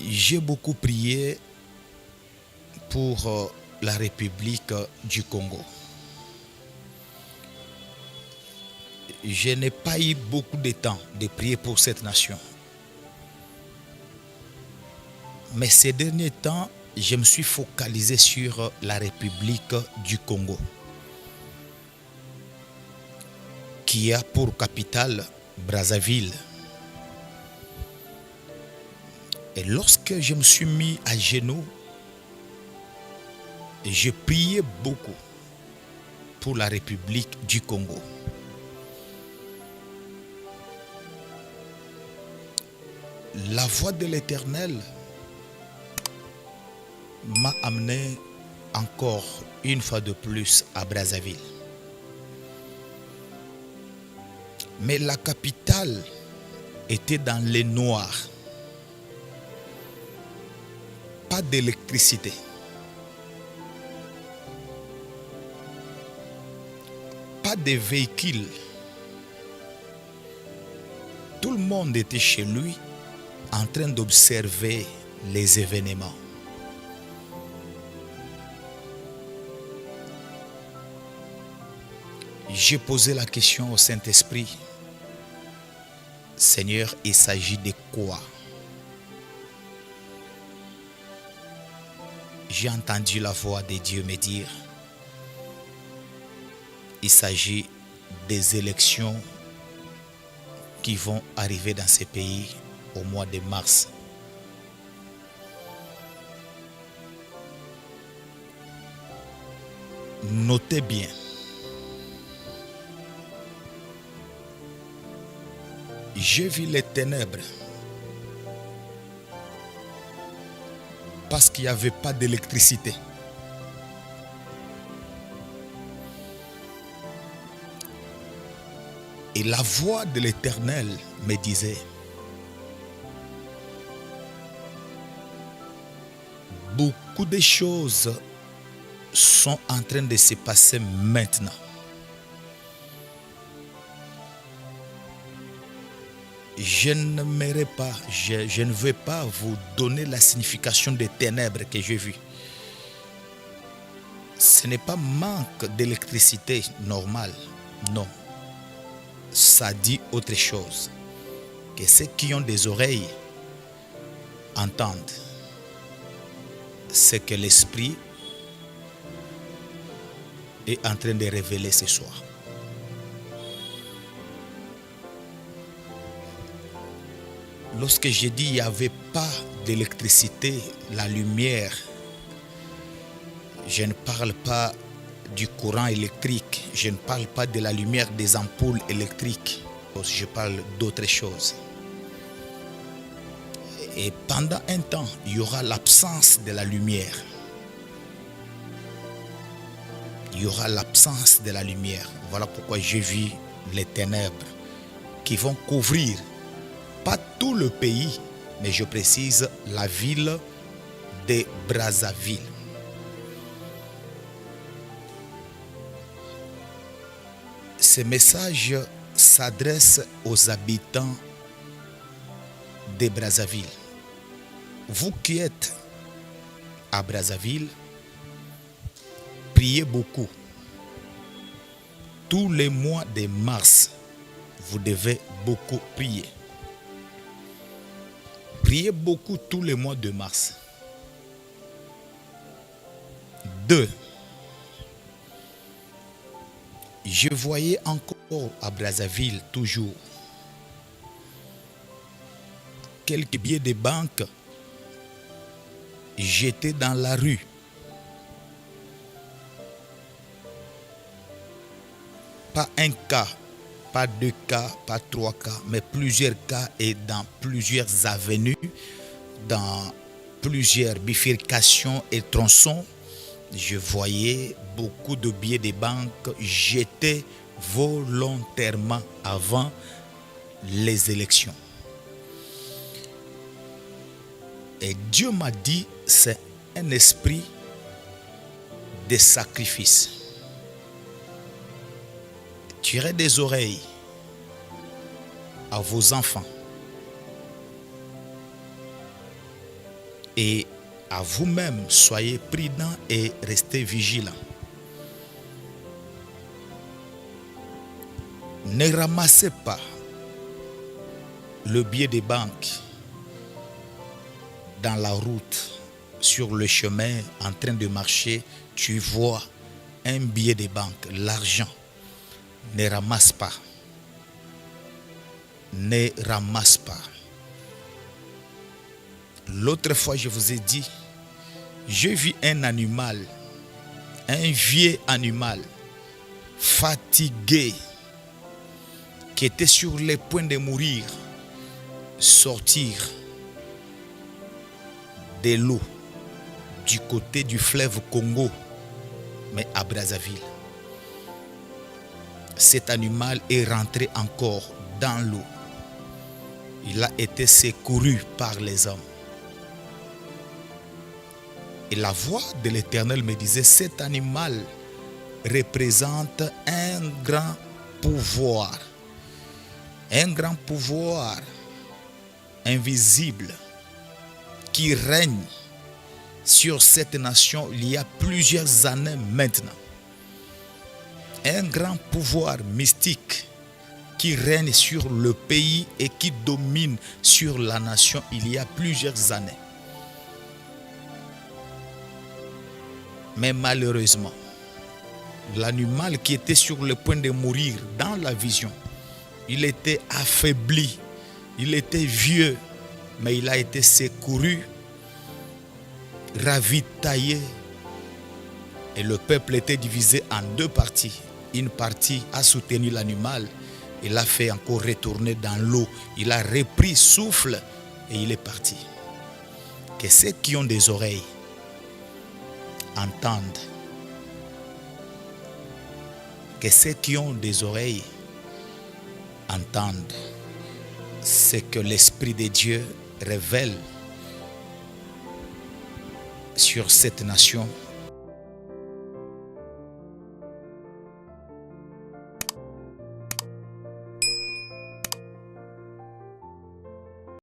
J'ai beaucoup prié pour la République du Congo. Je n'ai pas eu beaucoup de temps de prier pour cette nation. Mais ces derniers temps, je me suis focalisé sur la République du Congo, qui a pour capitale Brazzaville. Et lorsque je me suis mis à genoux, je priais beaucoup pour la République du Congo. La voix de l'Éternel m'a amené encore une fois de plus à Brazzaville. Mais la capitale était dans les noirs. Pas d'électricité. Pas de véhicules. Tout le monde était chez lui en train d'observer les événements. J'ai posé la question au Saint-Esprit. Seigneur, il s'agit de quoi? J'ai entendu la voix de Dieu me dire, il s'agit des élections qui vont arriver dans ces pays au mois de mars. Notez bien, j'ai vu les ténèbres parce qu'il n'y avait pas d'électricité. Et la voix de l'Éternel me disait, beaucoup de choses sont en train de se passer maintenant. Je ne vais pas vous donner la signification des ténèbres que j'ai vues. Ce n'est pas manque d'électricité normale, non. Ça dit autre chose. Que ceux qui ont des oreilles entendent ce que l'Esprit est en train de révéler ce soir. Lorsque j'ai dit qu'il n'y avait pas d'électricité, la lumière, je ne parle pas du courant électrique, je ne parle pas de la lumière des ampoules électriques, je parle d'autre chose. Et pendant un temps, il y aura l'absence de la lumière. Il y aura l'absence de la lumière. Voilà pourquoi j'ai vu les ténèbres qui vont couvrir pas tout le pays, mais je précise la ville de Brazzaville. Ce message s'adresse aux habitants de Brazzaville. Vous qui êtes à Brazzaville, priez beaucoup. Tous les mois de mars, vous devez beaucoup prier. Priez beaucoup tous les mois de mars. 2. Je voyais encore à Brazzaville toujours quelques billets de banque jetés dans la rue. Pas un cas, pas 2 cas, pas 3 cas, mais plusieurs cas et dans plusieurs avenues, dans plusieurs bifurcations et tronçons. Je voyais beaucoup de billets de banque jetés volontairement avant les élections. Et Dieu m'a dit, c'est un esprit de sacrifice. Tirez des oreilles à vos enfants. Et à vous-même, soyez prudents et restez vigilants. Ne ramassez pas le billet de banque dans la route, sur le chemin, en train de marcher, tu vois un billet de banque, l'argent. Ne ramasse pas. Ne ramasse pas. L'autre fois, je vous ai dit, j'ai vu un animal, un vieux animal, fatigué, qui était sur le point de mourir, sortir de l'eau du côté du fleuve Congo, mais à Brazzaville. Cet animal est rentré encore dans l'eau. Il a été secouru par les hommes. Et la voix de l'Éternel me disait, cet animal représente un grand pouvoir invisible qui règne sur cette nation il y a plusieurs années maintenant. Un grand pouvoir mystique qui règne sur le pays et qui domine sur la nation il y a plusieurs années. Mais malheureusement, l'animal qui était sur le point de mourir dans la vision, il était affaibli, il était vieux, mais il a été secouru, ravitaillé, et le peuple était divisé en deux parties. Une partie a soutenu l'animal, il l'a fait encore retourner dans l'eau, il a repris souffle et il est parti. Que ceux qui ont des oreilles entendent. Que ceux qui ont des oreilles entendent ce que l'Esprit de Dieu révèle sur cette nation